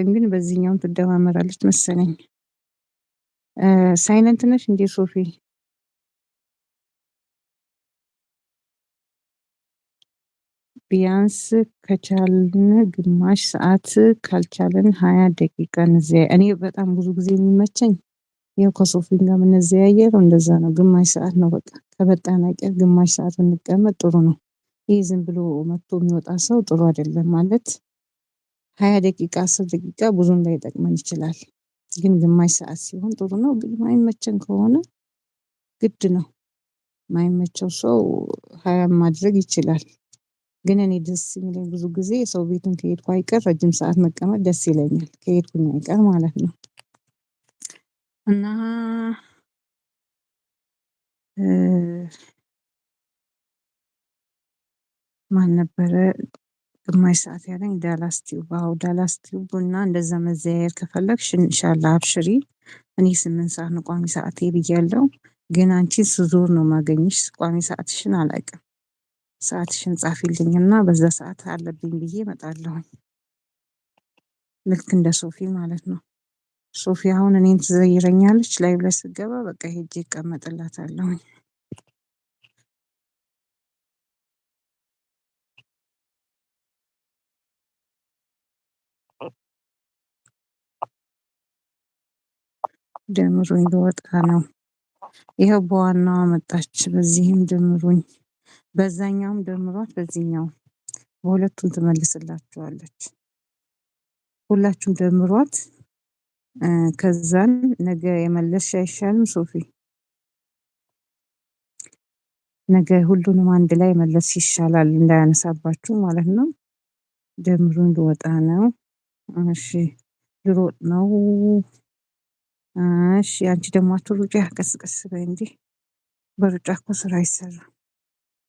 ግን በዚህኛውም ትደማመራለች መሰለኝ። ሳይለንት ነሽ እንዴ ሶፊ? ቢያንስ ከቻልን ግማሽ ሰዓት ካልቻልን 20 ደቂቃ እንዘያይ። እኔ በጣም ብዙ ጊዜ የሚመቸኝ ያው ከሶፊ ጋር የምንዘያየው እንደዛ ነው። ግማሽ ሰዓት ነው በቃ ከበጣን አይቀር ግማሽ ሰዓት ብንቀመጥ ጥሩ ነው። ይህ ዝም ብሎ መጥቶ የሚወጣ ሰው ጥሩ አይደለም ማለት 20 ደቂቃ 10 ደቂቃ ብዙም ላይጠቅመን ይችላል። ግን ግማሽ ሰዓት ሲሆን ጥሩ ነው። ግን ማይመቸን ከሆነ ግድ ነው። ማይመቸው ሰው 20 ማድረግ ይችላል። ግን እኔ ደስ የሚለኝ ብዙ ጊዜ ሰው ቤቱን ከሄድኩ አይቀር ረጅም ሰዓት መቀመጥ ደስ ይለኛል። ከሄድኩኝ አይቀር ማለት ነው። እና ማን ነበረ ግማሽ ሰዓት ያለኝ? ዳላስ ቲዩብ። አዎ ዳላስ ቲዩብ እና እንደዛ መዘያየር ከፈለግሽ ኢንሻአላህ አብሽሪ። እኔ 8 ሰዓት ነው ቋሚ ሰዓቴ ብያለሁ። ግን አንቺን ስዞር ነው ማገኝሽ። ቋሚ ሰዓትሽን አላውቅም። ሰዓትሽን ጻፊልኝና በዛ ሰዓት አለብኝ ብዬ እመጣለሁኝ። ልክ እንደ ሶፊ ማለት ነው። ሶፊ አሁን እኔን ትዘይረኛለች ላይቭ ላይ ስገባ በቃ ሄጄ እቀመጥላታለሁኝ። ደምሩኝ ልወጣ ነው። ይኸው በዋናዋ መጣች። በዚህም ደምሩኝ፣ በዛኛውም ደምሯት፣ በዚህኛው በሁለቱም ትመልስላችኋለች። ሁላችሁም ደምሯት። ከዛን ነገ የመለስሽ አይሻልም ሶፊ? ነገ ሁሉንም አንድ ላይ መለስ ይሻላል እንዳያነሳባችሁ ማለት ነው። ደምሩኝ ልወጣ ነው። እሺ ልሮጥ ነው። እሺ አንቺ ደግሞ አትሩጪ፣ ቀስ ቀስ በይ እንጂ በሩጫ እኮ ስራ አይሰራም።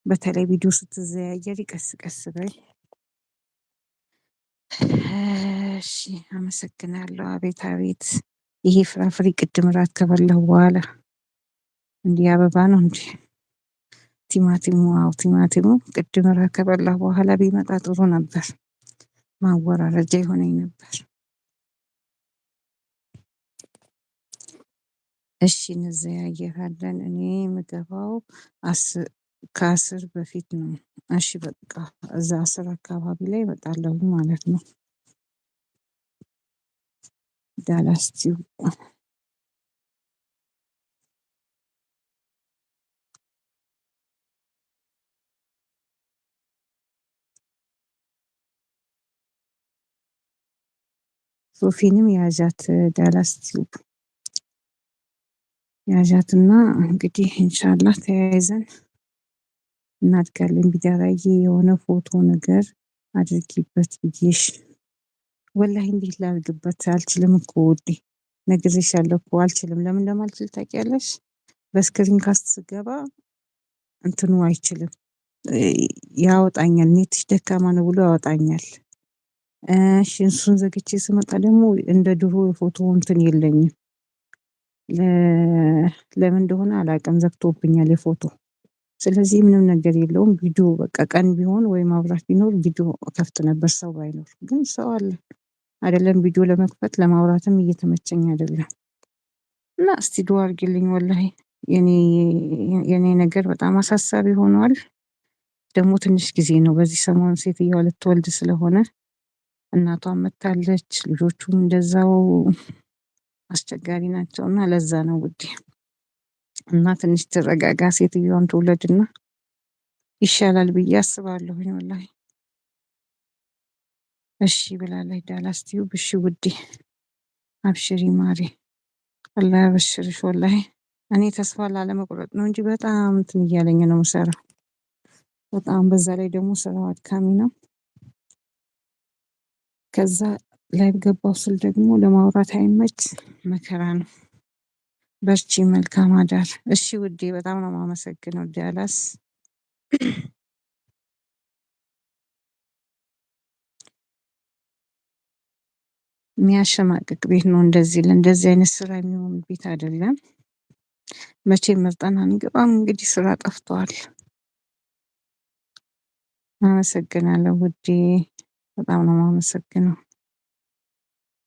በተለይ ቪዲዮ ስትዘያየሪ ቀስ ቀስ በይ። እሺ አመሰግናለሁ። አቤት አቤት! ይሄ ፍራፍሬ ቅድም እራት ከበላሁ በኋላ እንዲህ አበባ ነው እንዴ? ቲማቲሙ? አዎ ቲማቲሙ ቅድም እራት ከበላሁ በኋላ ቢመጣ ጥሩ ነበር። ማወራረጃ ይሆነኝ ነበር። እሺ እንዘያየራለን። እኔ የምገባው ከ10 በፊት ነው። እሺ በቃ እዛ 10 አካባቢ ላይ እመጣለሁ ማለት ነው። ዳላስ ቲዩብ ሶፊንም ያዣት። ዳላስ ቲዩብ ያዣትና እንግዲህ ኢንሻአላህ ተያይዘን እናድጋለን። ቪዲዮ ላይ የሆነ ፎቶ ነገር አድርጊበት ብዬሽ ወላሂ እንዴት ላድርግበት? አልችልም እኮ ውዴ፣ ነግሬሻለሁ እኮ አልችልም። ለምን እንደማልችል ታውቂያለሽ? በስክሪን ካስት ስገባ እንትኑ አይችልም፣ ያወጣኛል። ኔትሽ ደካማ ነው ብሎ ያወጣኛል። እሺ እሱን ዘግቼ ስመጣ ደግሞ እንደ ድሮ ፎቶ እንትን የለኝም። ለምን እንደሆነ አላውቅም፣ ዘግቶብኛል የፎቶ። ስለዚህ ምንም ነገር የለውም። ቪዲዮ በቃ ቀን ቢሆን ወይ ማብራት ቢኖር ቪዲዮ ከፍት ነበር ሰው ባይኖር። ግን ሰው አለ አይደለም፣ ቪዲዮ ለመክፈት ለማውራትም እየተመቸኝ አይደለም። እና እስቲ ዱአ አድርጊልኝ ወላሂ። የኔ ነገር በጣም አሳሳቢ ሆኗል። ደግሞ ትንሽ ጊዜ ነው። በዚህ ሰሞን ሴትዮዋ ልትወልድ ስለሆነ እናቷም መታለች፣ ልጆቹም እንደዛው አስቸጋሪ ናቸውና ለዛ ነው ውዴ። እና ትንሽ ትረጋጋ ሴትዮዋም ትውለድና ይሻላል ብዬ አስባለሁኝ ወላሂ። እሺ ብላለች ዳላስ ቲዩብ። እሺ ውዴ አብሽሪ ማሬ፣ አላህ ያበሽርሽ ወላሂ። እኔ ተስፋ ላለመቁረጥ ነው እንጂ በጣም እንትን እያለኝ ነው የምሰራው። በጣም በዛ ላይ ደግሞ ስራው አድካሚ ነው። ከዛ ላይቭ ገባሁ ስል ደግሞ ለማውራት አይመች፣ መከራ ነው። በርቺ፣ መልካም አዳር። እሺ ውዴ በጣም ነው የማመሰግነው ዳላስ። የሚያሸማቅቅ ቤት ነው። ለእንደዚህ አይነት ስራ የሚሆን ቤት አይደለም። መቼም መርጠን አንገባም። እንግዲህ ስራ ጠፍቷል። አመሰግናለሁ ውዴ፣ በጣም ነው የማመሰግነው።